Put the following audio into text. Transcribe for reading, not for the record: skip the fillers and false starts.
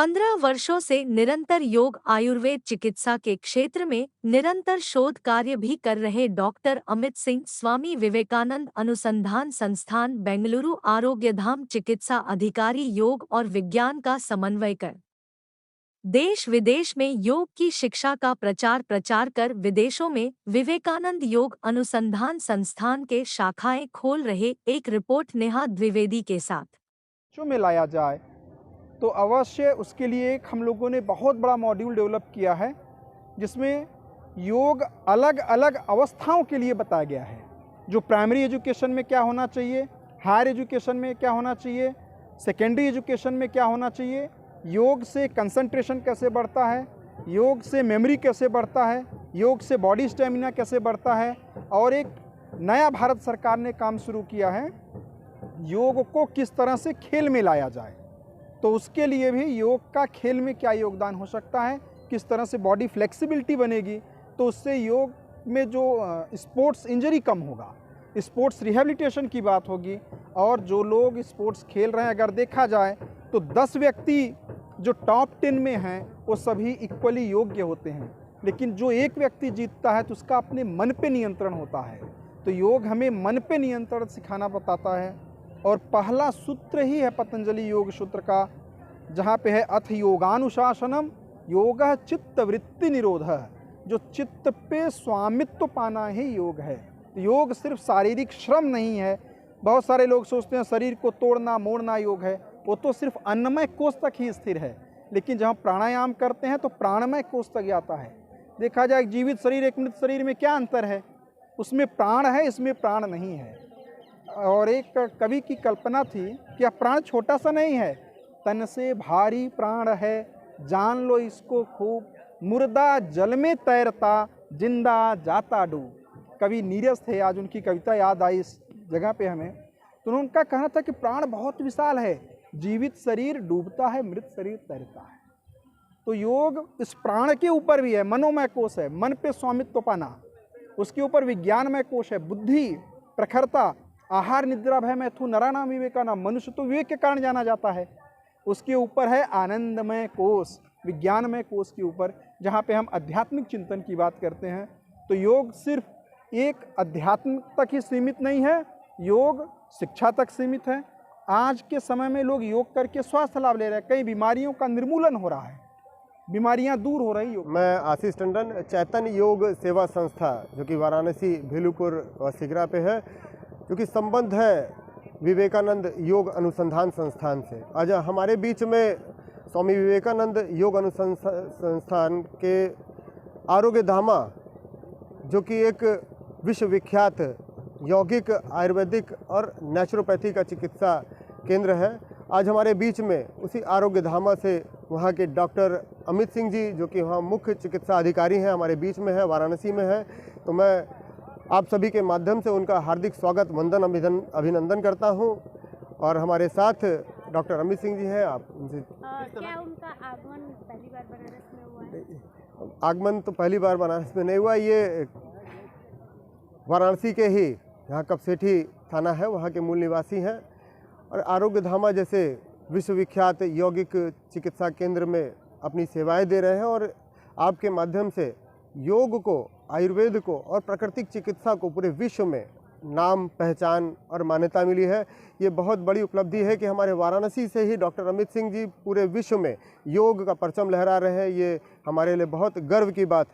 15 वर्षों से निरंतर योग आयुर्वेद चिकित्सा के क्षेत्र में निरंतर शोध कार्य भी कर रहे डॉक्टर अमित सिंह स्वामी विवेकानंद अनुसंधान संस्थान बेंगलुरु आरोग्यधाम चिकित्सा अधिकारी योग और विज्ञान का समन्वय कर देश विदेश में योग की शिक्षा का प्रचार कर विदेशों में विवेकानंद योग अनुसंधान संस्थान के शाखाएं खोल रहे। एक रिपोर्ट नेहा द्विवेदी के साथ जो में लाया जाए तो अवश्य उसके लिए एक हम लोगों ने बहुत बड़ा मॉड्यूल डेवलप किया है, जिसमें योग अलग अलग अवस्थाओं के लिए बताया गया है। जो प्राइमरी एजुकेशन में क्या होना चाहिए, हायर एजुकेशन में क्या होना चाहिए, सेकेंडरी एजुकेशन में क्या होना चाहिए, योग से कंसंट्रेशन कैसे बढ़ता है, योग से मेमोरी कैसे बढ़ता है, योग से बॉडी स्टेमिना कैसे बढ़ता है। और एक नया भारत सरकार ने काम शुरू किया है, योग को किस तरह से खेल में लाया जाए। तो उसके लिए भी योग का खेल में क्या योगदान हो सकता है, किस तरह से बॉडी फ्लेक्सिबिलिटी बनेगी, तो उससे योग में जो स्पोर्ट्स इंजरी कम होगा, स्पोर्ट्स रिहेबिलिटेशन की बात होगी। और जो लोग स्पोर्ट्स खेल रहे हैं, अगर देखा जाए तो 10 व्यक्ति जो टॉप 10 में हैं वो सभी इक्वली योग्य होते हैं, लेकिन जो एक व्यक्ति जीतता है तो उसका अपने मन पे नियंत्रण होता है। तो योग हमें मन पे नियंत्रण सिखाना बताता है। और पहला सूत्र ही है पतंजलि योग सूत्र का, जहाँ पे है अथ योगानुशासनम योगः चित्त वृत्ति निरोधः। जो चित्त पे स्वामित्व पाना ही योग है। योग सिर्फ शारीरिक श्रम नहीं है। बहुत सारे लोग सोचते हैं शरीर को तोड़ना मोड़ना योग है, वो तो सिर्फ अन्नमय कोष तक ही स्थिर है। लेकिन जब हम प्राणायाम करते हैं तो प्राणमय कोष तक जाता है। देखा जाए जीवित शरीर एक मृत शरीर में क्या अंतर है, उसमें प्राण है, इसमें प्राण नहीं है। और एक कवि की कल्पना थी कि यह प्राण छोटा सा नहीं है, तन से भारी प्राण है, जान लो इसको खूब, मुर्दा जल में तैरता जिंदा जाता डूब। कवि नीरज थे, आज उनकी कविता याद आई इस जगह पे हमें। तो उनका कहना था कि प्राण बहुत विशाल है, जीवित शरीर डूबता है, मृत शरीर तैरता है। तो योग इस प्राण के ऊपर भी है, मनोमय कोश है, मन पे स्वामित्व पाना, उसके ऊपर विज्ञानमय कोश है, बुद्धि प्रखरता, आहार निद्रा भय मैथुन नराणाम विवेकानाम, मनुष्य तो विवेक के कारण जाना जाता है। उसके ऊपर है आनंदमय कोश, विज्ञानमय कोश के ऊपर, जहाँ पे हम आध्यात्मिक चिंतन की बात करते हैं। तो योग सिर्फ एक अध्यात्म तक ही सीमित नहीं है, योग शिक्षा तक सीमित है। आज के समय में लोग योग करके स्वास्थ्य लाभ ले रहे हैं, कई बीमारियों का निर्मूलन हो रहा है, बीमारियां दूर हो रही। योग मैं आशीष टंडन, चैतन्य योग सेवा संस्था जो कि वाराणसी भेलुपुर और सिगरा पे है, जो कि संबंध है विवेकानंद योग अनुसंधान संस्थान से। आज हमारे बीच में स्वामी विवेकानंद योग अनुसंधान संस्थान के आरोग्य धामा, जो कि एक विश्वविख्यात यौगिक आयुर्वेदिक और नेचुरोपैथी का चिकित्सा केंद्र है, आज हमारे बीच में उसी आरोग्य धामा से वहाँ के डॉक्टर अमित सिंह जी, जो कि वहाँ मुख्य चिकित्सा अधिकारी हैं, हमारे बीच में है, वाराणसी में है। तो मैं आप सभी के माध्यम से उनका हार्दिक स्वागत वंदन अभिनंदन करता हूं। और हमारे साथ डॉक्टर अमित सिंह जी हैं। आप उनसे क्या उनका आगमन पहली बार बनारस में हुआ है? आगमन तो पहली बार बनारस में नहीं हुआ, ये वाराणसी के ही यहाँ कपसेठी थाना है, वहाँ के मूल निवासी हैं। और आरोग्य धामा जैसे विश्वविख्यात यौगिक चिकित्सा केंद्र में अपनी सेवाएं दे रहे हैं। और आपके माध्यम से योग को, आयुर्वेद को और प्राकृतिक चिकित्सा को पूरे विश्व में नाम पहचान और मान्यता मिली है। ये बहुत बड़ी उपलब्धि है कि हमारे वाराणसी से ही डॉक्टर अमित सिंह जी पूरे विश्व में योग का परचम लहरा रहे हैं। ये हमारे लिए बहुत गर्व की बात है।